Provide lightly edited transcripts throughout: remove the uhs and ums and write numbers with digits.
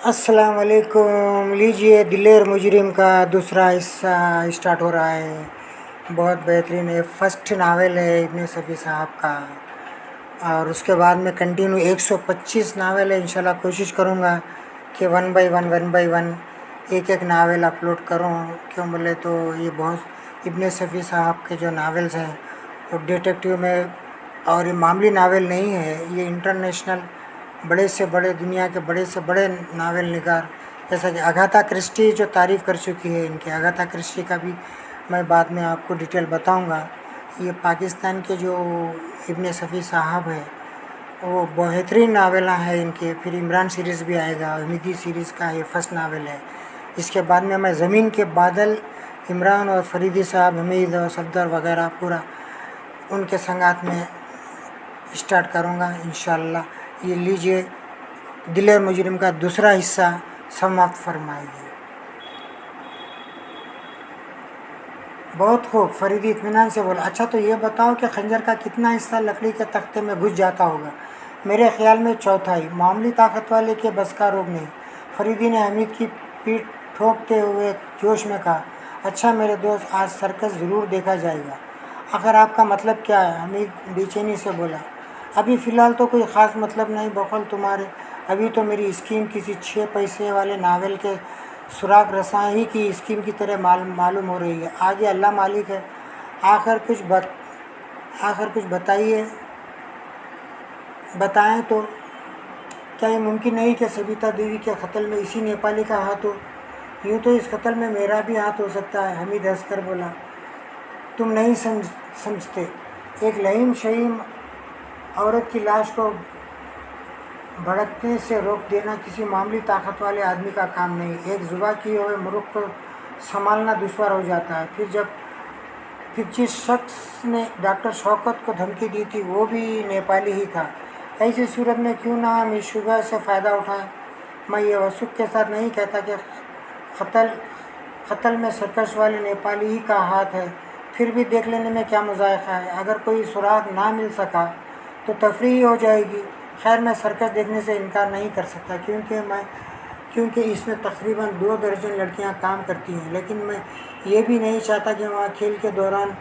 अस्सलाम वालेकुम। लीजिए, दिलेर मुजरिम का दूसरा हिस्सा स्टार्ट हो रहा है। बहुत बेहतरीन है, फर्स्ट नावल है इब्ने सफ़ी साहब का। और उसके बाद में कंटिन्यू 125 नावल है। इंशाल्लाह कोशिश करूँगा कि वन बाई वन एक एक नावल अपलोड करूँ। क्यों बोले तो ये बहुत इब्ने सफ़ी साहब के जो नावल्स हैं वो डिटेक्टिव में, और ये मामूली नावल नहीं है, ये इंटरनेशनल बड़े से बड़े, दुनिया के बड़े से बड़े नावल निगार, जैसा कि अगाथा क्रिस्टी जो तारीफ़ कर चुकी है इनके, अगाथा क्रिस्टी का भी मैं बाद में आपको डिटेल बताऊंगा। ये पाकिस्तान के जो इब्ने सफ़ी साहब है वो बेहतरीन नावल है इनके। फिर इमरान सीरीज़ भी आएगा, हमीदी सीरीज़ का ये फर्स्ट नावल है। इसके बाद में मैं ज़मीन के बादल, इमरान और फरीदी साहब, हमीद और सफदर वगैरह पूरा उनके संगात में स्टार्ट करूँगा इंशाल्लाह। ये लीजिए, दिलेर मुजरिम का दूसरा हिस्सा समाप्त फरमाइए। बहुत खूब, फरीदी इत्मीनान से बोला। अच्छा, तो ये बताओ कि खंजर का कितना हिस्सा लकड़ी के तख्ते में घुस जाता होगा? मेरे ख्याल में चौथाई। मामूली ताकत वाले के बस का रोग नहीं। फरीदी ने हमीद की पीठ ठोकते हुए जोश में कहा, अच्छा मेरे दोस्त, आज सर्कस ज़रूर देखा जाएगा। आखिर आपका मतलब क्या है? हमीद बेचैनी से बोला, अभी फ़िलहाल तो कोई ख़ास मतलब नहीं बकौल तुम्हारे। अभी तो मेरी स्कीम किसी 6 पैसे वाले नावल के सुराग रसाही की स्कीम की तरह मालूम हो रही है। आगे अल्लाह मालिक है। आखिर कुछ बताइए, बताएं तो। क्या ये मुमकिन नहीं कि सविता देवी के कत्ल में इसी नेपाली का हाथ हो? यूँ तो इस कत्ल में मेरा भी हाथ हो सकता है। हमीद हंसकर बोला, तुम नहीं समझते। एक लहीम शहीम औरत की लाश को भड़कने से रोक देना किसी मामूली ताकत वाले आदमी का काम नहीं। एक जुबा किए हुए मुल्क को संभालना दुश्वार हो जाता है। फिर जिस शख्स ने डॉक्टर शौकत को धमकी दी थी वो भी नेपाली ही था। ऐसी सूरत में क्यों ना हम इस शुबह से फ़ायदा उठाएं। मैं ये वसूख के साथ नहीं कहता कि कत्ल में सर्कस वाले नेपाली ही का हाथ है, फिर भी देख लेने में क्या मुज़ायक़ा है। अगर कोई सुराग ना मिल सका तो तफरीह हो जाएगी। खैर, मैं सर्कस देखने से इनकार नहीं कर सकता क्योंकि इसमें तकरीबन 2 दर्जन लड़कियां काम करती हैं। लेकिन मैं ये भी नहीं चाहता कि वहाँ खेल के दौरान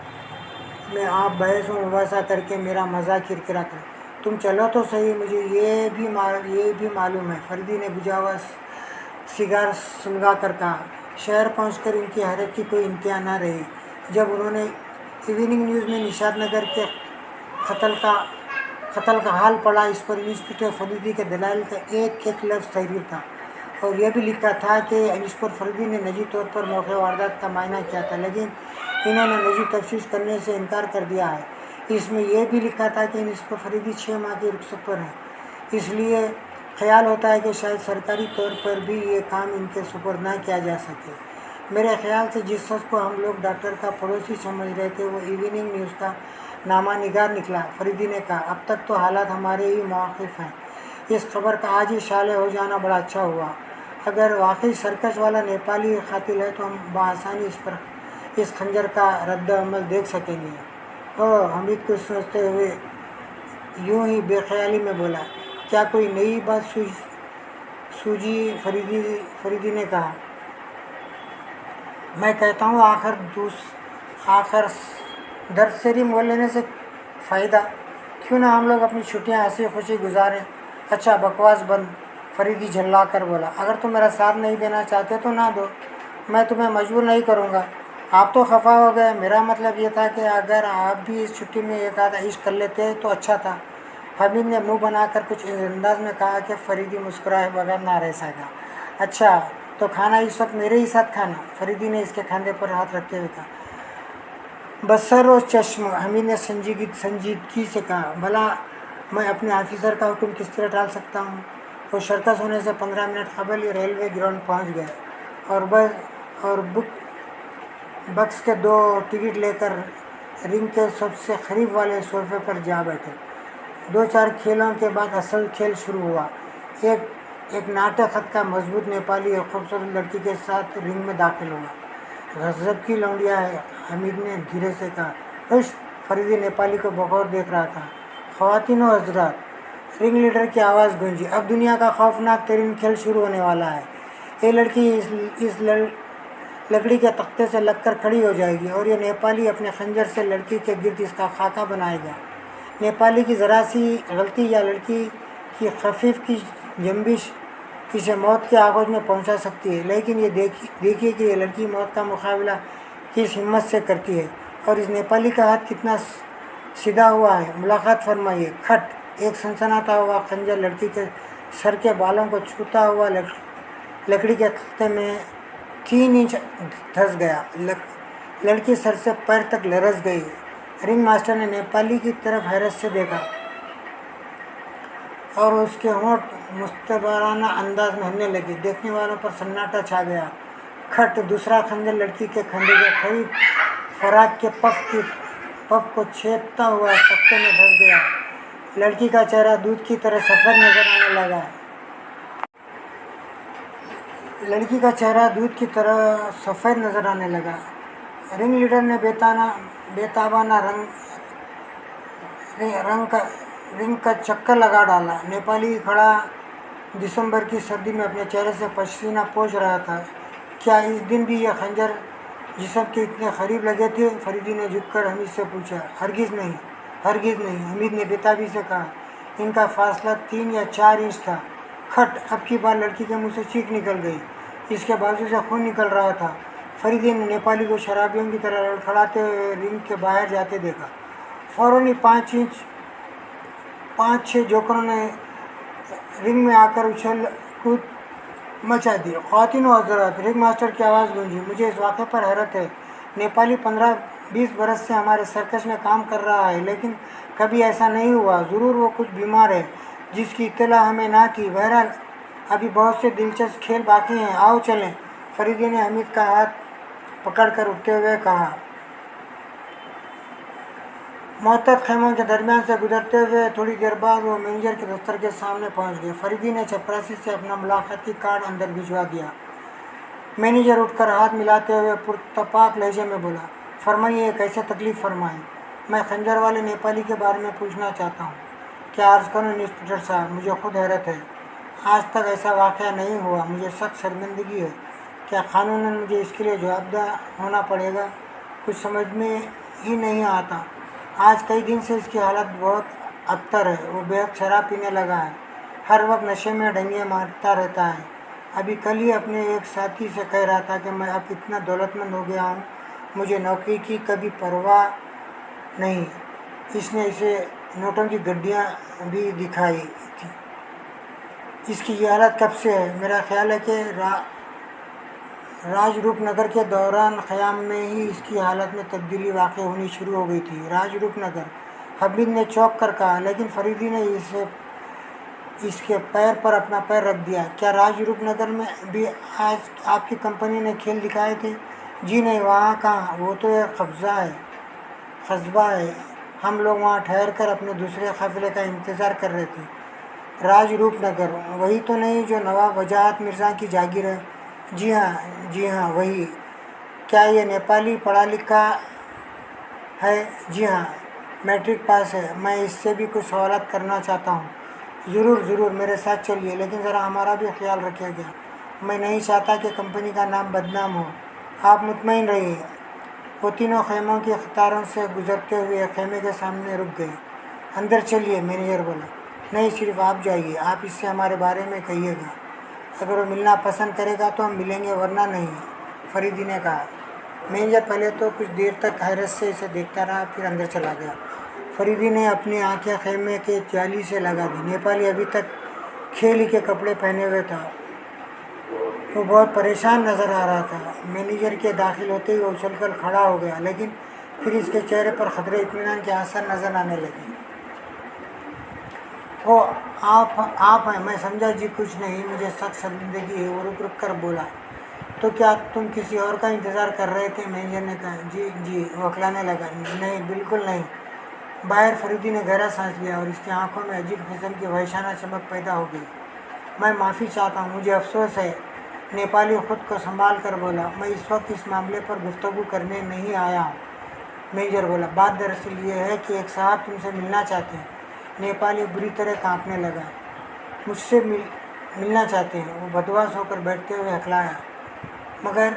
में आप बहस व मुबासा करके मेरा मज़ा किरकिरा करें। तुम चलो तो सही, मुझे ये भी मालूम है। फरीदी ने बुझा हुआ सिगार सुलगा कर कहा। शहर पहुंचकर इनकी हैरत की कोई इंतहा न रही जब उन्होंने इवनिंग न्यूज़ में निशाद नगर के कत्ल का हाल पढ़ा। इस पर इंस्पेक्टर फरीदी के दलाल का एक एक लफ्ज़ तहरीर था, और यह भी लिखा था कि इंस्पेक्टर फरीदी ने निजी तौर पर मौके वारदात का मायना किया था, लेकिन इन्होंने निजी तफ्तीश करने से इनकार कर दिया है। इसमें यह भी लिखा था कि इंस्पेक्टर फरीदी 6 माह की रुखसत पर हैं, इसलिए ख्याल होता है कि शायद सरकारी तौर पर भी ये काम इनके सुपुर्द ना किया जा सके। मेरे ख्याल से जिस शख्स को हम लोग डॉक्टर का पड़ोसी समझ रहे थे वो इवनिंग न्यूज़ का नामानिगार निकला। फरीदी ने कहा, अब तक तो हालात हमारे ही मौक़िफ़ हैं। इस खबर का आज ही शाले हो जाना बड़ा अच्छा हुआ। अगर वाकई सर्कस वाला नेपाली कातिल है तो हम बआसानी इस खंजर का रद्द अमल देख सकेंगे। ओह, हमीद को सोचते हुए यूं ही बेख्याली में बोला, क्या कोई नई बात सूझी? फरीदी ने कहा, मैं कहता हूँ आखिर दर्द से ही मोल लेने से फ़ायदा। क्यों ना हम लोग अपनी छुट्टियाँ हंसी खुशी गुजारें। अच्छा, बकवास बंद। फरीदी झल्ला कर बोला, अगर तुम मेरा साथ नहीं देना चाहते तो ना दो, मैं तुम्हें मजबूर नहीं करूँगा। आप तो खफा हो गए। मेरा मतलब ये था कि अगर आप भी इस छुट्टी में एक आधा इश्क कर लेते तो अच्छा था। हमीद ने मुंह बनाकर कुछ इस अंदाज में कहा कि फरीदी मुस्कुराए बगैर ना रह सका। अच्छा, तो खाना इस वक्त मेरे ही साथ खाना? फरीदी ने इसके खाने पर हाथ रखते हुए कहा। बसर और चश्म, हमीद ने संजीदगी से कहा, भला मैं अपने ऑफिसर का हुक्म किस तरह टाल सकता हूँ? वो सर्कस होने से 15 मिनट कबल ही रेलवे ग्राउंड पहुँच गए और बक्स के 2 टिकट लेकर रिंग के सबसे करीब वाले सोफे पर जा बैठे। 2-4 खेलों के बाद असल खेल शुरू हुआ। एक नाटक खत का मजबूत नेपाली एक खूबसूरत लड़की के साथ रिंग में दाखिल हुआ। गजब की लौंडिया है, हमीद ने धीरे से कहा। फरीदी नेपाली को बगौर देख रहा था। ख़वातीन व हज़रात, रिंग लीडर की आवाज़ गूंजी। अब दुनिया का खौफनाक तरीन खेल शुरू होने वाला है। ये लड़की इस लकड़ी के तख्ते से लगकर खड़ी हो जाएगी और ये नेपाली अपने खंजर से लड़की के गिर्द इसका खाका बनाएगा। नेपाली की ज़रा सी गलती या लड़की की खफीफ की जंबिश इसे मौत के आगोश में पहुंचा सकती है, लेकिन ये देखिए कि ये लड़की मौत का मुकाबला किस हिम्मत से करती है और इस नेपाली का हाथ कितना सीधा हुआ है। मुलाकात फरमाइए। खट एक सनसनाता हुआ खंजर लड़की के सर के बालों को छूता हुआ लकड़ी के तख्ते में 3 इंच धंस गया। लड़की सर से पैर तक लरस गई। रिंग मास्टर ने नेपाली की तरफ हैरत से देखा और उसके होंठ मुस्तबराना अंदाज में हिलने लगे। देखने वालों पर सन्नाटा छा गया। खट दूसरा खंजर लड़की के खंडे के करीब फराक के पफ को छेदता हुआ तख्ते में धंस गया। लड़की का चेहरा दूध की तरह सफ़ेद नजर आने लगा। लड़की का चेहरा दूध की तरह सफ़ेद नजर आने लगा। रिंग लीडर ने बेताबाना रिंग का चक्कर लगा डाला। नेपाली खड़ा दिसंबर की सर्दी में अपने चेहरे से पसीना पोंछ रहा था। क्या इस दिन भी यह खंजर जिस्म के इतने करीब लगे थे? फरीदी ने झुककर हमीद से पूछा। हरगिज़ नहीं, हरगिज़ नहीं, हमीद ने बेताबी से कहा। इनका फासला 3 या 4 इंच था। खट अब की बार लड़की के मुंह से चीख निकल गई। इसके बाजू से खून निकल रहा था। फरीदी ने नेपाली को शराबियों की तरह लड़खड़ाते हुए रिंग के बाहर जाते देखा। फ़ौरन ही 5-6 जोकरों ने रिंग में आकर उछल कूद मचा दी। ख़वातीन व हज़रात, रिंग मास्टर की आवाज़ गूंजी। मुझे इस वाक़े पर हैरत है। नेपाली 15-20 बरस से हमारे सर्कस में काम कर रहा है, लेकिन कभी ऐसा नहीं हुआ। ज़रूर वो कुछ बीमार है जिसकी इत्तला हमें ना थी। बहरहाल अभी बहुत से दिलचस्प खेल बाकी हैं, आओ चलें। फरीदी ने हमीद का हाथ पकड़कर उठते हुए कहा। मोहतद खेमों के दरमियान से गुजरते हुए थोड़ी देर बाद वो मैनेजर के दफ्तर के सामने पहुंच गए। फरीदी ने चपरासी से अपना मुलाकाती कार्ड अंदर भिजवा दिया। मैनेजर उठकर हाथ मिलाते हुए पुरतपाक लहजे में बोला, फरमाइए कैसे तकलीफ़ फरमाएं। मैं खंजर वाले नेपाली के बारे में पूछना चाहता हूँ। क्या अर्ज़ करूँ इंस्पेक्टर साहब, मुझे खुद हैरत है। आज तक ऐसा वाक़या नहीं हुआ। मुझे सख्त शर्मिंदगी है। क्या कानूनन मुझे इसके लिए जवाबदेह होना पड़ेगा? कुछ समझ में ही नहीं आता। आज कई दिन से इसकी हालत बहुत अबतर है। वो बेहद शराब पीने लगा है, हर वक्त नशे में डंगे मारता रहता है। अभी कल ही अपने एक साथी से कह रहा था कि मैं अब इतना दौलतमंद हो गया हूँ, मुझे नौकरी की कभी परवाह नहीं। इसने इसे नोटों की गड्डियाँ भी दिखाई थी। इसकी ये हालत कब से है? मेरा ख्याल है कि राजरूपनगर के दौरान क़याम में ही इसकी हालत में तब्दीली वाक़ होनी शुरू हो गई थी। राजरूपनगर, हमीद ने चौंक कर कहा, लेकिन फरीदी ने इसके पैर पर अपना पैर रख दिया। क्या राजरूपनगर में भी आज आपकी कंपनी ने खेल दिखाए थे? जी नहीं, वहाँ कहाँ, वो तो एक कस्बा है। हम लोग वहाँ ठहर कर अपने दूसरे काफ़िले का इंतज़ार कर रहे थे। राजरूपनगर वही तो नहीं जो नवाब वजाहत मिर्ज़ा की जागीर है? जी हाँ वही। क्या ये नेपाली पढ़ा लिखा है? जी हाँ, मैट्रिक पास है। मैं इससे भी कुछ सवालात करना चाहता हूँ। ज़रूर मेरे साथ चलिए, लेकिन ज़रा हमारा भी ख्याल रखिएगा। मैं नहीं चाहता कि कंपनी का नाम बदनाम हो। आप मुतमईन रहिए। वो तीनों खेमों की कतारों से गुजरते हुए खेमे के सामने रुक गए। अंदर चलिए, मैनेजर बोला। नहीं, सिर्फ आप जाइए। आप इससे हमारे बारे में कहिएगा। अगर वो मिलना पसंद करेगा तो हम मिलेंगे, वरना नहीं, फरीदी ने कहा। मैनेजर पहले तो कुछ देर तक हैरत से इसे देखता रहा, फिर अंदर चला गया। फरीदी ने अपनी आंखें खेमे के जाली से लगा दी। नेपाली अभी तक खेल के कपड़े पहने हुए था। वो बहुत परेशान नज़र आ रहा था। मैनेजर के दाखिल होते ही वो उछलकर खड़ा हो गया, लेकिन फिर इसके चेहरे पर खतरे इत्मीनान के आसार नज़र आने लगे। ओ आप हैं? मैं समझा जी, कुछ नहीं, मुझे सख्त शर्मिंदगी है। वो रुक कर बोला। तो क्या तुम किसी और का इंतज़ार कर रहे थे? मैनेजर ने कहा। जी, वो अकलाने लगा। नहीं, बिल्कुल नहीं। बाहर फरीदी ने गहरा सांस लिया और इसकी आंखों में अजीब किस्म की वहशाना चमक पैदा हो गई। मैं माफ़ी चाहता हूँ, मुझे अफसोस है। नेपाली ख़ुद को संभाल कर बोला। मैं इस वक्त इस मामले पर गुफ्तगू करने नहीं आया हूँ। मैनेजर बोला। बात दरअसल ये है कि एक साहब तुमसे मिलना चाहते हैं। नेपाली बुरी तरह कांपने लगा। मुझसे मिलना चाहते हैं, वो बदमाश होकर बैठते हुए हकलाया। मगर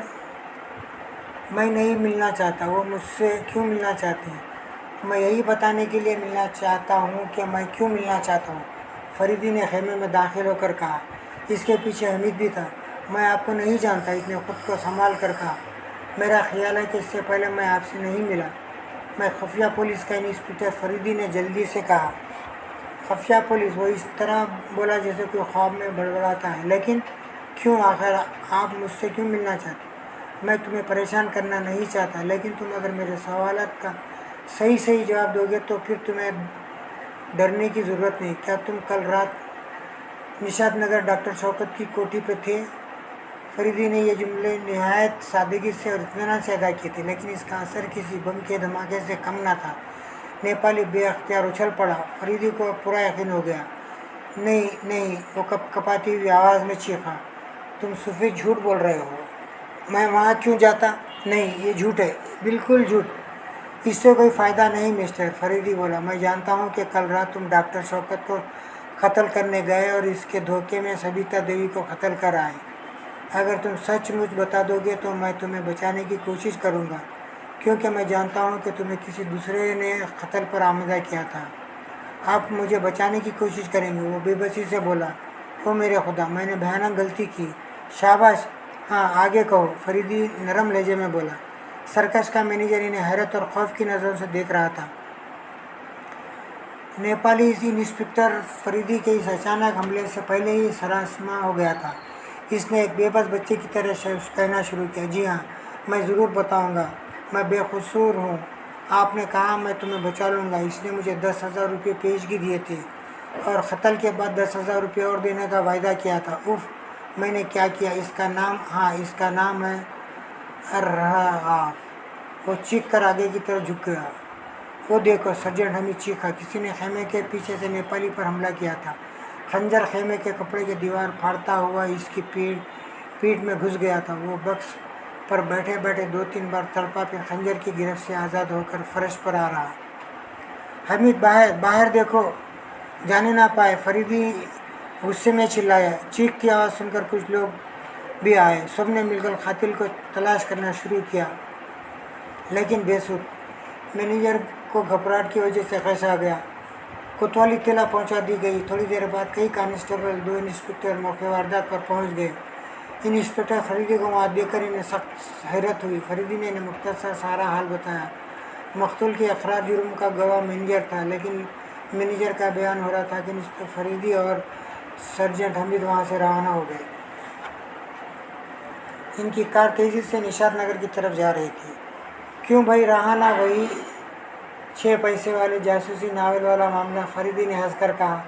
मैं नहीं मिलना चाहता। वो मुझसे क्यों मिलना चाहते हैं? मैं यही बताने के लिए मिलना चाहता हूँ कि मैं क्यों मिलना चाहता हूँ, फरीदी ने खेमे में दाखिल होकर कहा। इसके पीछे हमीद भी था। मैं आपको नहीं जानता, इसने खुद को संभाल कर कहा। मेरा ख्याल है कि इससे पहले मैं आपसे नहीं मिला। मैं खुफिया पुलिस का इंस्पेक्टर, फरीदी ने जल्दी से कहा। खुफिया पुलिस? वो इस तरह बोला जैसे कोई ख्वाब में बड़बड़ाता है। लेकिन क्यों? आखिर आप मुझसे क्यों मिलना चाहते? मैं तुम्हें परेशान करना नहीं चाहता, लेकिन तुम अगर मेरे सवालात का सही जवाब दोगे तो फिर तुम्हें डरने की ज़रूरत नहीं। क्या तुम कल रात निशात नगर डॉक्टर शौकत की कोठी पे थे? फरीदी ने ये जुमले नहायत सादगी से और इत्मीनान से अदा किए थे, लेकिन इसका असर किसी बम के धमाके से कम ना था। नेपाली बेअख्तियार उछल पड़ा। फरीदी को पूरा यकीन हो गया। नहीं नहीं, वो कपाती हुई आवाज़ में चीखा। तुम सफ़ेद झूठ बोल रहे हो। मैं वहाँ क्यों जाता? नहीं, ये झूठ है, बिल्कुल झूठ। इससे कोई फ़ायदा नहीं मिस्टर, फरीदी बोला। मैं जानता हूँ कि कल रात तुम डॉक्टर शौकत को कत्ल करने गए और इसके धोखे में सबिता देवी को कत्ल कर आए। अगर तुम सचमुच बता दोगे तो मैं तुम्हें बचाने की कोशिश करूँगा, क्योंकि मैं जानता हूँ कि तुम्हें किसी दूसरे ने कत्ल पर आमदा किया था। आप मुझे बचाने की कोशिश करेंगे? वो बेबसी से बोला। ओ मेरे खुदा, मैंने भयानक गलती की। शाबाश, हाँ आगे कहो, फरीदी नरम लहजे में बोला। सर्कस का मैनेजर इन्हें हैरत और खौफ की नज़रों से देख रहा था। नेपाली इंस्पेक्टर फरीदी के इस अचानक हमले से पहले ही सरासमा हो गया था। इसने एक बेबस बच्चे की तरह कहना शुरू किया। जी हाँ, मैं ज़रूर बताऊँगा। मैं बेकसूर हूँ। आपने कहा मैं तुम्हें बचा लूँगा। इसने मुझे 10,000 रुपये पेशगी दिए थे और क़त्ल के बाद 10,000 रुपये और देने का वायदा किया था। उफ़, मैंने क्या किया? इसका नाम, हाँ इसका नाम है अर्राफ। वो चीख कर आगे की तरफ झुक गया। वो देखो, सर्जेंट हमीद चीखा। किसी ने खेमे के पीछे से नेपाली पर हमला किया था। खंजर खेमे के कपड़े की दीवार फाड़ता हुआ इसकी पीठ में घुस गया था। वो बक्स पर बैठे बैठे 2-3 बार तड़पा, फिर खंजर की गिरफ्त से आज़ाद होकर फर्श पर आ रहा। हमीद, बाहर बाहर देखो, जाने ना पाए, फरीदी गुस्से में चिल्लाया। चीख की आवाज़ सुनकर कुछ लोग भी आए। सब ने मिलकर कातिल को तलाश करना शुरू किया, लेकिन बेसुध। मैनेजर को घबराहट की वजह से खश आ गया। कोतवाली तिला पहुंचा दी गई। थोड़ी देर बाद कई कांस्टेबल, 2 इंस्पेक्टर मौके वारदात पर पहुंच गए। इंस्पेक्टर फरीदी को वहाँ देखकर इन्हें सख्त हैरत हुई। फरीदी ने इन्हें मुख्तसर सारा हाल बताया। मकतूल के अखरार जुर्म का गवाह मैनेजर था, लेकिन मैनेजर का बयान हो रहा था कि इंस्पेक्टर फरीदी और सर्जेंट हमीद वहाँ से रवाना हो गए। इनकी कार तेज़ी से निशात नगर की तरफ जा रही थी। क्यों भाई, रहा ना वही 6 पैसे वाले जासूसी नावल वाला मामला, फरीदी ने हंसकर कहा।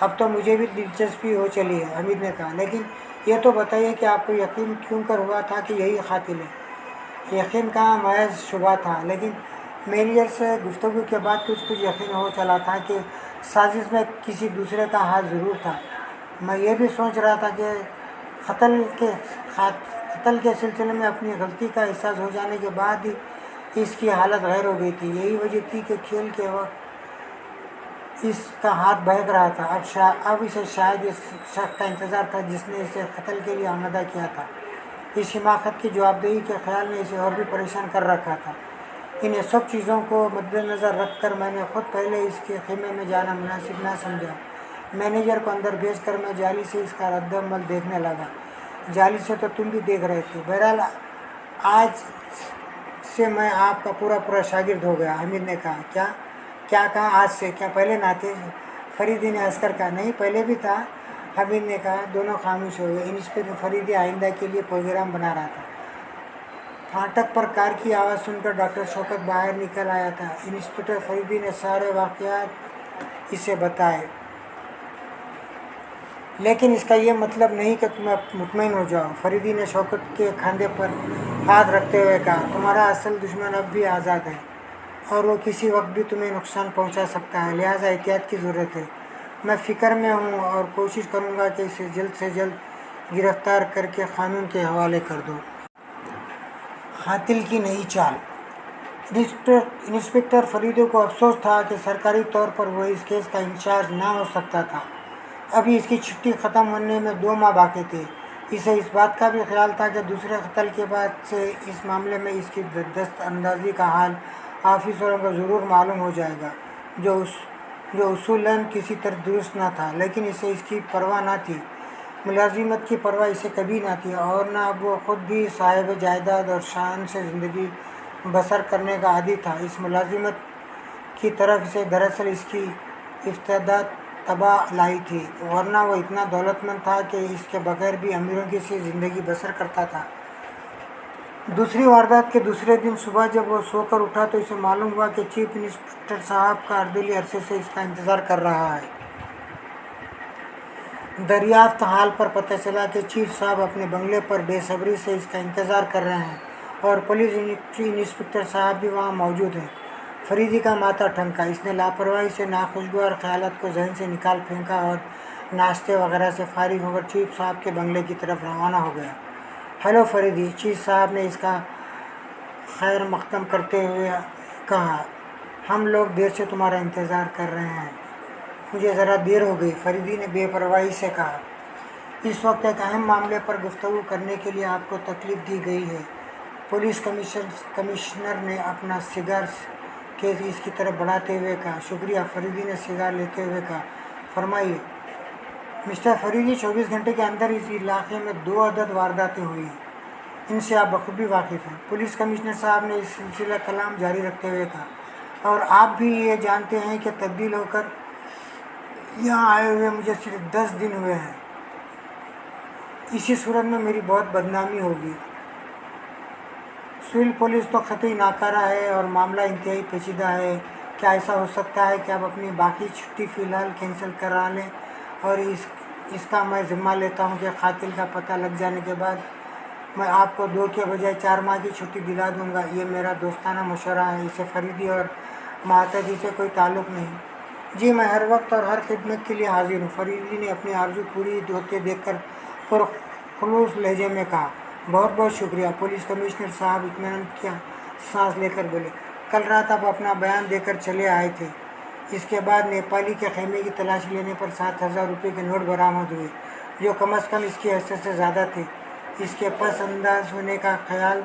अब तो मुझे भी दिलचस्पी हो चली है, हमीद ने कहा। लेकिन यह तो बताइए कि आपको यकीन क्यों कर हुआ था कि यही कातिल है? यकीन का महज शुबा था, लेकिन मैनेजर से गुफ्तगू के बाद कुछ यकीन हो चला था कि साजिश में किसी दूसरे का हाथ ज़रूर था। मैं ये भी सोच रहा था कि कत्ल के सिलसिले में अपनी गलती का एहसास हो जाने के बाद ही इसकी हालत गैर हो गई थी। यही वजह थी कि खेल के वक्त इसका हाथ बहक रहा था। अब इसे शायद इस शख्स का इंतज़ार था जिसने इसे कत्ल के लिए आमदा किया था। इस हिमाकत की जवाबदेही के ख्याल ने इसे और भी परेशान कर रखा था। इन्हें सब चीज़ों को मद्देनज़र रख कर मैंने खुद पहले इसके खेमे में जाना मुनासिब ना समझा। मैनेजर को अंदर भेजकर मैं जाली से इसका रद्दअमल देखने लगा। जाली से तो तुम भी देख रहे थे। बहरहाल आज से मैं आपका पूरा शागिर्द हो गया, हमीद ने कहा। क्या कहा? आज से? क्या पहले ना थे? फरीदी ने हंसकर कहा। नहीं, पहले भी था, हमीद ने कहा। दोनों खामोश हो गए। इंस्पेक्टर फरीदी आइंदा के लिए प्रोग्राम बना रहा था। फाटक पर कार की आवाज़ सुनकर डॉक्टर शौकत बाहर निकल आया था। इंस्पेक्टर फरीदी ने सारे वाक़यात इसे बताए। लेकिन इसका ये मतलब नहीं कि तुम मुतमईन हो जाओ, फरीदी ने शौकत के कंधे पर हाथ रखते हुए कहा। तुम्हारा असल दुश्मन अब भी आज़ाद है और वो किसी वक्त भी तुम्हें नुकसान पहुंचा सकता है, लिहाजा एहतियात की ज़रूरत है। मैं फ़िक्र में हूँ और कोशिश करूँगा कि इसे जल्द से जल्द गिरफ़्तार करके क़ानून के हवाले कर दो। कातिल की नई चाल। इंस्पेक्टर फरीदी को अफसोस था कि सरकारी तौर पर वह इस केस का इंचार्ज ना हो सकता था। अभी इसकी छुट्टी ख़त्म होने में 2 माह बाकी थे। इसे इस बात का भी ख्याल था कि दूसरे कत्ल के बाद से इस मामले में इसकी दस्त अंदाज़ी का हाल ऑफिसरों को ज़रूर मालूम हो जाएगा, जो उसूलन किसी तरह दुरुस्त ना था। लेकिन इसे इसकी परवाह ना थी, मुलाजिमत की परवाह इसे कभी ना थी, और ना अब वो ख़ुद भी साहिब जायदाद और शान से ज़िंदगी बसर करने का आदी था। इस मुलाजिमत की तरफ से दरअसल इसकी इब्तदा तबाह लाई थी, वरना वो इतना दौलतमंद था कि इसके बगैर भी अमीरों की सी ज़िंदगी बसर करता था। दूसरी वारदात के दूसरे दिन सुबह जब वो सोकर उठा तो इसे मालूम हुआ कि चीफ इंस्पेक्टर साहब का अर्दली अरसे से इसका इंतज़ार कर रहा है। दरियाफ्त हाल पर पता चला कि चीफ साहब अपने बंगले पर बेसब्री से इसका इंतज़ार कर रहे हैं और पुलिस इंस्पेक्टर साहब भी वहाँ मौजूद हैं। फरीदी का माथा ठनका। इसने लापरवाही से नाखुशगवार ख्यालात को जहन से निकाल फेंका और नाश्ते वगैरह से फारिग होकर चीफ साहब के बंगले की तरफ रवाना हो गया। हेलो फरीदी, चीफ साहब ने इसका खैर मकदम करते हुए कहा, हम लोग देर से तुम्हारा इंतज़ार कर रहे हैं। मुझे ज़रा देर हो गई, फरीदी ने बेपरवाही से कहा। इस वक्त एक अहम मामले पर गुफ्तगू करने के लिए आपको तकलीफ़ दी गई है। पुलिस कमिश्नर ने अपना सिगार केस इसकी तरफ बढ़ाते हुए कहा। शुक्रिया, फरीदी ने सिगार लेते हुए कहा। फरमाइए। मिस्टर फरीदी, 24 घंटे के अंदर इस इलाके में 2 अदद वारदातें हुई हैं। इनसे आप बखूबी वाकिफ़ हैं। पुलिस कमिश्नर साहब ने इस सिलसिला कलाम जारी रखते हुए कहा, और आप भी ये जानते हैं कि तब्दील होकर यहाँ आए हुए मुझे सिर्फ 10 दिन हुए हैं। इसी सूरत में मेरी बहुत बदनामी होगी। सिविल पुलिस तो ख़तई नाकारा है और मामला इंतहाई पेचीदा है। क्या ऐसा हो सकता है कि आप अपनी बाकी छुट्टी फ़िलहाल कैंसिल करा लें और इसका मैं ज़िम्मा लेता हूं कि कातिल का पता लग जाने के बाद मैं आपको 2 के बजाय 4 माह की छुट्टी दिला दूंगा। ये मेरा दोस्ताना मशवरा है। इसे फरीदी और मातदी से कोई ताल्लुक़ नहीं। जी, मैं हर वक्त और हर खिदमत के लिए हाजिर हूँ, फरीदी ने अपनी आरज़ू पूरी होते देखकर पुरखुलूस लहजे में कहा। बहुत बहुत शुक्रिया। पुलिस कमिश्नर साहब इत्मीनान किया सांस लेकर बोले, कल रात आप अपना बयान देकर चले आए थे। इसके बाद नेपाली के खेमे की तलाशी लेने पर 7,000 रुपये के नोट बरामद हुए, जो कम अज़ कम इसकी हैसियत से ज़्यादा थे। इसके पस अंदाज होने का ख्याल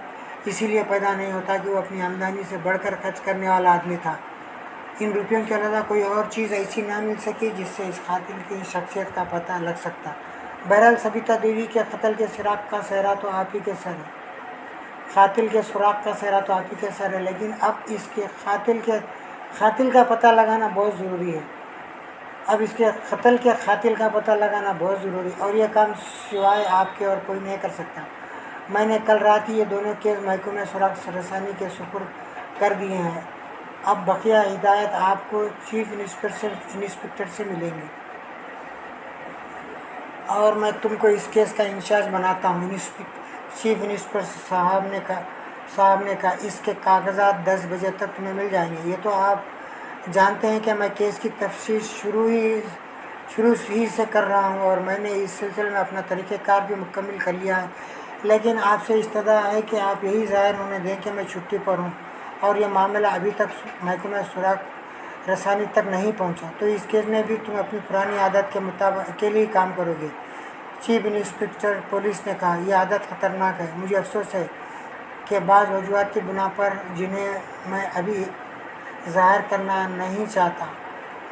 इसीलिए पैदा नहीं होता कि वो अपनी आमदनी से बढ़कर खर्च करने वाला आदमी था। इन रुपयों के अलावा कोई और चीज़ ऐसी ना मिल सकी जिससे इस कातिल की शख्सियत का पता लग सकता। बहरहाल सबिता देवी के कत्ल के सुराग का सेहरा तो आप ही के सर है। कातिल के सुराग का सेहरा तो आप ही के सर है, लेकिन अब इसके कातिल का पता लगाना बहुत ज़रूरी है। अब इसके कत्ल के कातिल का पता लगाना बहुत ज़रूरी है, और यह काम सिवाय आपके और कोई नहीं कर सकता। मैंने कल रात ही ये दोनों केस महकमे सुराग रसानी के सुपुर्द कर दिए हैं। अब बकिया हिदायत आपको चीफ इंस्पेक्टर से मिलेंगे और मैं तुमको इस केस का इंचार्ज बनाता हूँ। चीफ इंस्पेक्टर साहब ने कहा, इसके कागजात 10 बजे तक तुम्हें मिल जाएंगे। ये तो आप जानते हैं कि मैं केस की तफ्तीश शुरू ही से कर रहा हूँ और मैंने इस सिलसिले में अपना तरीक़ेकार भी मुकम्मल कर लिया है, लेकिन आपसे इस्तदा है कि आप यही ज़ाहिर होने दें कि मैं छुट्टी पर हूँ और यह मामला अभी तक महकमा सुराग रसानी तक नहीं पहुँचा। तो इस केस में भी तुम अपनी पुरानी आदत के मुताबिक अकेले ही काम करोगे। चीफ इंस्पेक्टर पुलिस ने कहा, यह आदत ख़तरनाक है। मुझे अफसोस है कि बाज़ वजूहात की बिना पर जिन्हें मैं अभी ज़ाहिर करना नहीं चाहता,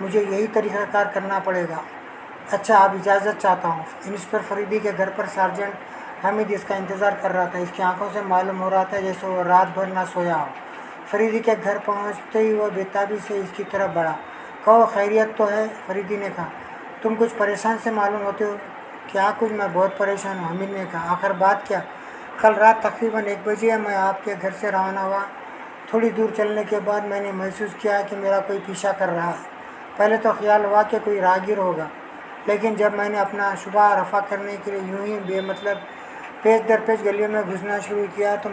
मुझे यही तरीक़ाकार करना पड़ेगा। अच्छा, आप इजाज़त चाहता हूँ। इंस्पेक्टर फरीदी के घर पर सार्जेंट हामिद इसका इंतज़ार कर रहा था। इसकी आंखों से मालूम हो रहा था जैसे वो रात भर ना सोया हो। फरीदी के घर पहुँचते ही वह बेताबी से इसकी तरफ बढ़ा। कहो, खैरियत तो है? फरीदी ने कहा। तुम कुछ परेशान से मालूम होते हो। क्या कुछ? मैं बहुत परेशान हूँ, हामिद ने कहा। आखिर बात क्या? कल रात तकरीबन 1 बजे मैं आपके घर से रवाना हुआ। थोड़ी दूर चलने के बाद मैंने महसूस किया कि मेरा कोई पीछा कर रहा है। पहले तो ख्याल हुआ कि कोई राहगीर होगा, लेकिन जब मैंने अपना शुबा रफ़ा करने के लिए यूं ही बेमतलब पेच दर पेच गलियों में घुसना शुरू किया तो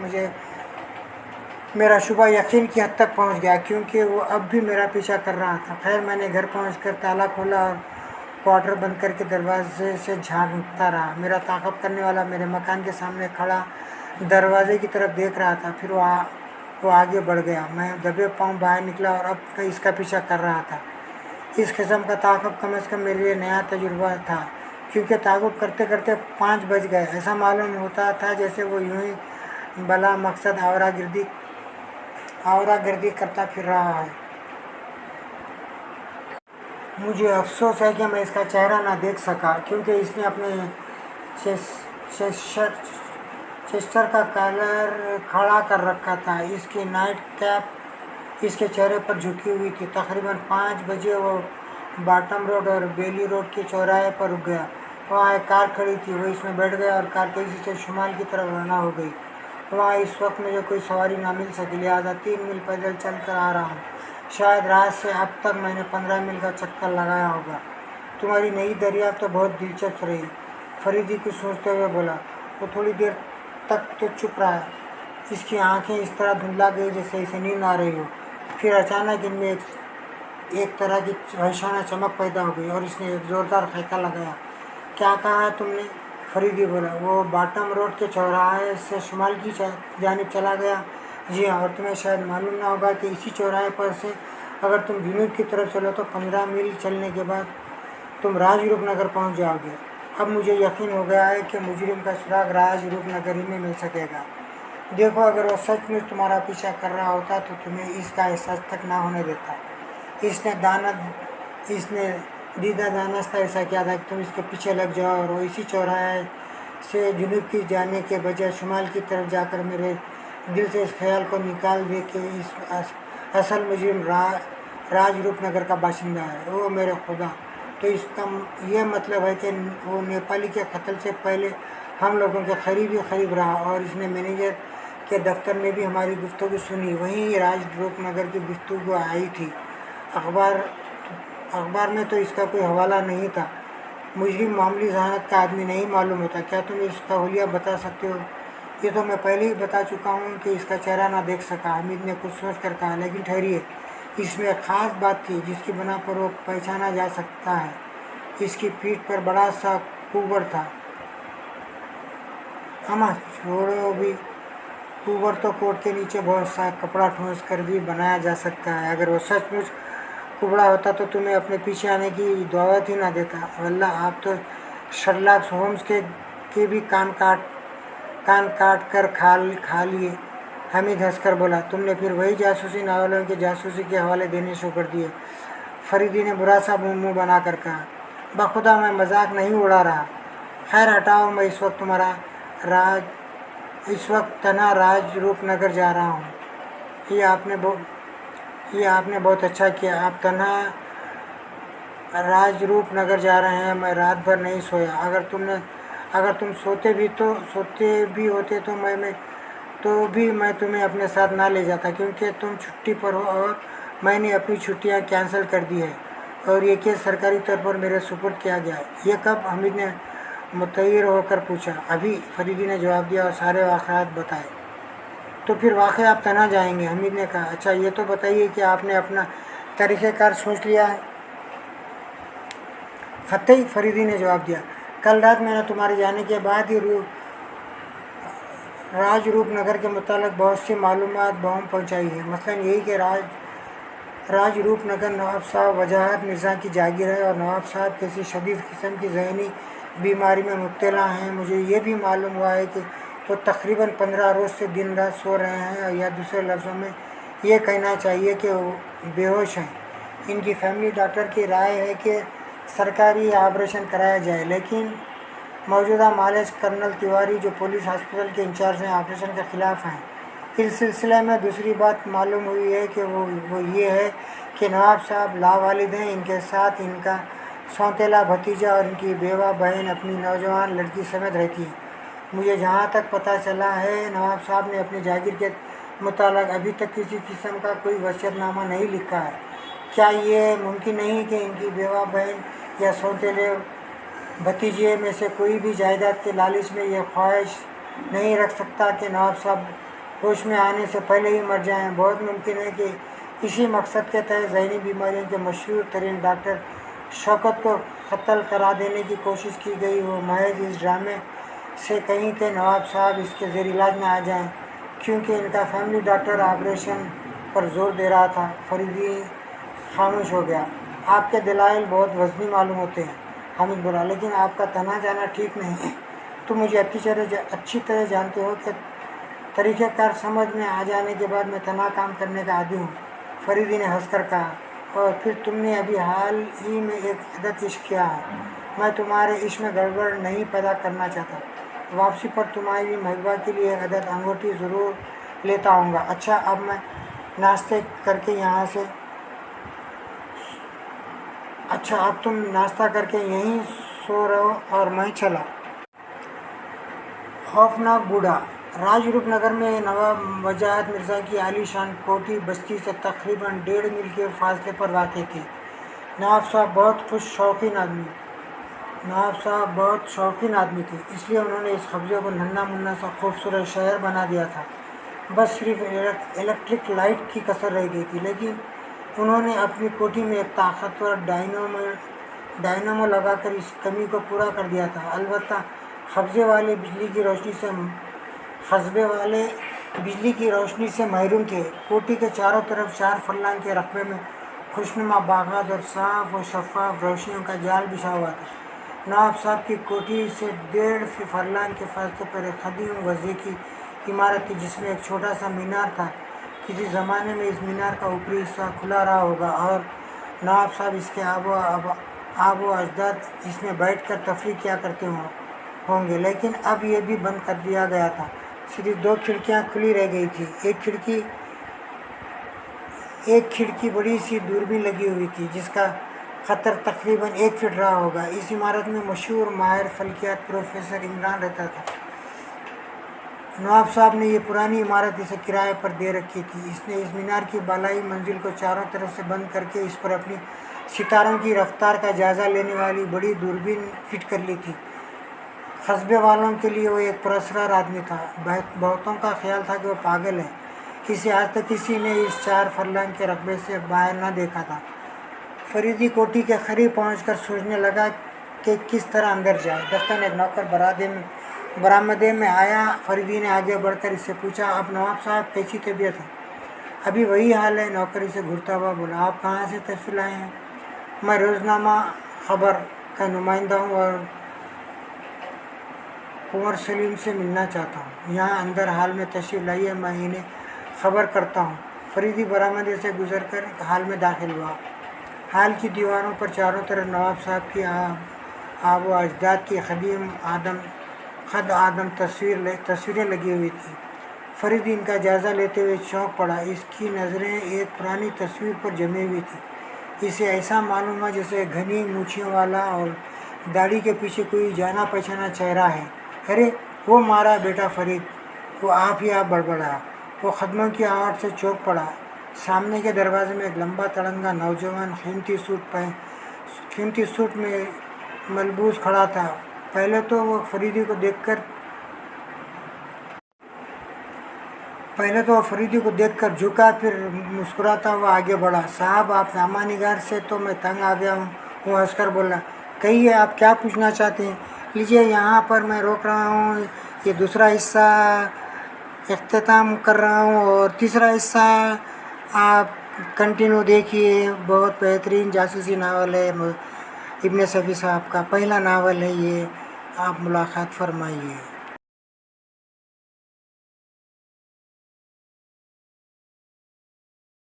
मेरा शुबा यकीन की हद तक पहुंच गया, क्योंकि वो अब भी मेरा पीछा कर रहा था। खैर, मैंने घर पहुंचकर ताला खोला और क्वार्टर बंद करके दरवाजे से झांकता रहा। मेरा ताक़ब करने वाला मेरे मकान के सामने खड़ा दरवाजे की तरफ देख रहा था। फिर वो वो आगे बढ़ गया। मैं दबे पाँव बाहर निकला और अब मैं इसका पीछा कर रहा था। इस किस्म का ताक़ुब कम से कम मेरे लिए नया तजुर्बा था, क्योंकि ताक़ुब करते करते 5 बज गए। ऐसा मालूम होता था जैसे वो यूं ही बला मकसद आवारागर्दी करता फिर रहा है। मुझे अफसोस है कि मैं इसका चेहरा ना देख सका, क्योंकि इसने अपने चेस्टर का कॉलर खड़ा कर रखा था। इसकी नाइट कैप इसके चेहरे पर झुकी हुई थी। तकरीबन 5 बजे वो बॉटम रोड और बेली रोड के चौराहे पर रुक गया। वहाँ एक कार खड़ी थी। वो इसमें बैठ गया और कार तेज़ी से शुमाल की तरफ रवाना हो गई। वहाँ इस वक्त मुझे कोई सवारी ना मिल सकी, लिहाजा 3 मील पैदल चल कर आ रहा हूँ। शायद रात से अब तक मैंने 15 मील का चक्कर लगाया होगा। तुम्हारी नई दरियाफ्त तो बहुत दिलचस्प रही, फरीदी कुछ सोचते हुए बोला। वो थोड़ी देर तक तो चुप रहा। इसकी आंखें इस तरह धुंधला गई जैसे इसे नींद आ रही हो। फिर अचानक इनमें एक तरह की वहशाना चमक पैदा हो गई और इसने एक ज़ोरदार खैका लगाया। क्या कहा है तुमने? फरीदी बोला। वो बॉटम रोड के चौराहे से शुमाल की जानिब चला गया। जी हाँ, और तुम्हें शायद मालूम ना होगा कि इसी चौराहे पर से अगर तुम जुनूब की तरफ चलो तो 15 मील चलने के बाद तुम राजरूपनगर पहुंच जाओगे। अब मुझे यकीन हो गया है कि मुजरिम का सुराग राजरूपनगर ही में मिल सकेगा। देखो, अगर वो सचमुच तुम्हारा पीछा कर रहा होता तो तुम्हें इसका एहसास तक ना होने देता। इसने दीदा दानस्ता ऐसा किया था कि तुम इसके पीछे लग जाओ और वो इसी चौराहे से जुनूब की जाने के बजाय शुमाल की तरफ जाकर मेरे दिल से इस ख्याल को निकाल दे कि इस असल मुजरिम राजरूपनगर का बाशिंदा है। वो मेरे खुदा! तो इसका ये मतलब है कि वो नेपाली के कत्ल से पहले हम लोगों के करीब ही करीब रहा और इसने मैनेजर के दफ्तर में भी हमारी गुफ्तगू सुनी। वहीं राजरूपनगर की गुफ्तगू आई थी। अखबार में तो इसका कोई हवाला नहीं था। मुजरिम मामूली जहानत का आदमी नहीं मालूम होता। क्या तुम इसका हुलिया बता सकते हो? ये तो मैं पहले ही बता चुका हूँ कि इसका चेहरा ना देख सका। हामिद ने कुछ सोच कर कहा। लेकिन ठहरिए, इसमें एक ख़ास बात थी जिसकी बना पर वो पहचाना जा सकता है। इसकी पीठ पर बड़ा सा कुबर था। अम्मा छोड़ो भी, कुबर तो कोट के नीचे बहुत सा कपड़ा ठूंस कर भी बनाया जा सकता है। अगर वो सचमुच कुबड़ा होता तो तुम्हें अपने पीछे आने की दावत ही ना देता। वल्लाह, आप तो शर्लॉक होम्स के भी कान काट कर खा लिए। हामिद हंसकर बोला। तुमने फिर वही जासूसी नावलों के जासूसी के हवाले देने शुरू कर दिए। फरीदी ने बुरा सा मुंह बना कर कहा। बखुदा, मैं मजाक नहीं उड़ा रहा। खैर हटाओ, मैं इस वक्त तना राजरूपनगर जा रहा हूँ। ये आपने बहुत अच्छा किया। आप तना राजरूपनगर जा रहे हैं। मैं रात भर नहीं सोया। अगर तुम सोते भी होते तो भी मैं तुम्हें अपने साथ ना ले जाता, क्योंकि तुम छुट्टी पर हो और मैंने अपनी छुट्टियां कैंसिल कर दी है और ये केस सरकारी तौर पर मेरे सुपुर्द किया गया। ये कब? हामिद ने मुतैर होकर पूछा। अभी, फरीदी ने जवाब दिया और सारे वाक़यात बताए। तो फिर वाक़ई आप तना जाएंगे? हामिद ने कहा। अच्छा, ये तो बताइए कि आपने अपना तरीक़ेकार सोच लिया है? क़तई, फरीदी ने जवाब दिया। कल रात मैंने तुम्हारे जाने के बाद ही राजरूपनगर के मुतालिक बहुत सी मालूमात बहूम पहुँचाई है। मसलन यही कि राजरूपनगर नवाब साहब वजाहत मिर्ज़ा की जागीर है और नवाब साहब किसी शदीद किस्म की ज़हनी बीमारी में मुब्तला हैं। मुझे ये भी मालूम हुआ है कि वो तकरीबन 15 रोज़ से दिन रात सो रहे हैं, या दूसरे लफ्ज़ों में ये कहना चाहिए कि वो बेहोश हैं। इनकी फैमिली डॉक्टर की राय है कि सरकारी ऑपरेशन कराया जाए, लेकिन मौजूदा मालिक कर्नल तिवारी, जो पुलिस हॉस्पिटल के इंचार्ज हैं, ऑपरेशन के ख़िलाफ़ हैं। इस सिलसिले में दूसरी बात मालूम हुई है कि वो ये है कि नवाब साहब लावालिद हैं। इनके साथ इनका सौतेला भतीजा और इनकी बेवा बहन अपनी नौजवान लड़की समेत रहती है। मुझे जहाँ तक पता चला है, नवाब साहब ने अपनी जागीर के मुतालिक अभी तक किसी किस्म का कोई वसीयतनामा नहीं लिखा है। क्या ये मुमकिन नहीं कि इनकी बेवा बहन या सौतेले भतीजे में से कोई भी जायदाद के लालच में यह ख्वाहिश नहीं रख सकता कि नवाब साहब होश में आने से पहले ही मर जाएं? बहुत मुमकिन है कि इसी मकसद के तहत ज़हनी बीमारियों के मशहूर तरीन डॉक्टर शौकत को कत्ल करा देने की कोशिश की गई हो। महज इस ड्रामे से कहीं के नवाब साहब इसके ज़ेर इलाज में आ जाएं। क्योंकि इनका फैमिली डॉक्टर ऑपरेशन पर जोर दे रहा था। फरीदी खामोश हो गया। आपके दलाइल बहुत वज़नी मालूम होते हैं, हामिद बोला, लेकिन आपका तना जाना ठीक नहीं है। तुम मुझे अच्छी तरह जानते हो कि तरीक़ेकार समझ में आ जाने के बाद मैं तना काम करने का आदी हूँ। फरीदी ने हंसकर कहा, और फिर तुमने अभी हाल ही में एक अदद इश्क किया है। मैं तुम्हारे इश्क में गड़बड़ नहीं पैदा करना चाहता। वापसी पर तुम्हारी महबूबा के लिए एक अदद अंगूठी ज़रूर लेता आऊँगा। अच्छा, अब मैं नाश्ते करके यहाँ से अच्छा अब तुम नाश्ता करके यहीं सो रहो और मैं चला। खौफनाक बूढ़ा। राजरूपनगर में नवाब वजाहत मिर्ज़ा की आलीशान कोठी बस्ती से तकरीबन 1.5 मील के फासले पर वाक़ थी। नवाब साहब बहुत शौकीन आदमी थे, इसलिए उन्होंने इस कब्ज़े को नन्हा मुन्ना सा खूबसूरत शहर बना दिया था। बस सिर्फ इलेक्ट्रिक लाइट की कसर रह गई थी, लेकिन उन्होंने अपनी कोठी में एक ताकतवर डायनामो लगाकर इस कमी को पूरा कर दिया था। अलबत्ता कस्बे वाले बिजली की रोशनी से महरूम थे। कोठी के चारों तरफ 4 फरलांग के रकबे में खुशनुमा बागात और साफ और शफाफ रोशनियों का जाल बिछा हुआ था। नवाब साहब की कोठी से 1.5 फरलांग के फासले पर एक कदीम वज़े की इमारत थी, जिसमें एक छोटा सा मीनार था। किसी ज़माने में इस मीनार का ऊपरी हिस्सा खुला रहा होगा और नवाब साहब इसके आबो अजदाद इसमें बैठकर तफरीह किया करते होंगे, लेकिन अब यह भी बंद कर दिया गया था। सिर्फ 2 खिड़कियां खुली रह गई थी। एक खिड़की बड़ी सी दूरबीन लगी हुई थी, जिसका खतर तकरीबन 1 फीट रहा होगा। इस इमारत में मशहूर माहिर फल्कियात प्रोफेसर इमरान रहता था। नवाब साहब ने ये पुरानी इमारत इसे किराए पर दे रखी थी। इसने इस मीनार की बालाई मंजिल को चारों तरफ से बंद करके इस पर अपनी सितारों की रफ्तार का जायज़ा लेने वाली बड़ी दूरबीन फिट कर ली थी। कस्बे वालों के लिए वो एक पुरस्कार आदमी था। बहुतों का ख्याल था कि वो पागल है। इसे आज तक किसी ने इस 4 फरलांग के रकबे से बाहर न देखा था। फरीदी कोठी के करीब पहुंचकर सोचने लगा कि किस तरह अंदर जाए। दफ्तर एक नौकर बरामदे में आया। फरीदी ने आगे बढ़कर इससे पूछा, आप नवाब साहब कैसी तबीयत है? अभी वही हाल है, नौकर इसे घूरता हुआ बोला। आप कहाँ से तशरीफ़ लाए हैं? मैं रोज़नामा खबर का नुमाइंदा हूँ और कुंवर सलीम से मिलना चाहता हूँ। यहाँ अंदर हाल में तशरीफ़ लाइए, मैं इन्हें खबर करता हूँ। फरीदी बरामदे से गुजरकर हाल में दाखिल हुआ। हाल की दीवारों पर चारों तरफ नवाब साहब की आबो अजदाद की खद आदम तस्वीरें लगी हुई थी। फरीदी इनका जायज़ा लेते हुए चौंक पड़ा। इसकी नज़रें एक पुरानी तस्वीर पर जमी हुई थी। इसे ऐसा मालूम हुआ जैसे घनी मूछियों वाला और दाढ़ी के पीछे कोई जाना पहचाना चेहरा है। अरे वो मारा बेटा फरीद, वो आप बड़बड़ा। वो खदमों की आहट से चौंक पड़ा। सामने के दरवाजे में एक लंबा तड़ंगा नौजवान कीमती सूट में मलबूस खड़ा था। पहले तो वो फरीदी को देखकर झुका, फिर मुस्कुराता हुआ आगे बढ़ा। साहब, आप नामानिगार से तो मैं तंग आ गया हूँ। वो हंसकर बोला, कहिए आप क्या पूछना चाहते हैं? लीजिए, यहाँ पर मैं रोक रहा हूँ। ये दूसरा हिस्सा इख्तिताम कर रहा हूँ और तीसरा हिस्सा आप कंटिन्यू देखिए। बहुत बेहतरीन जासूसी नावल है, इब्न सफ़ी साहब का पहला नावल है ये, आप मुलाकात फरमाइए।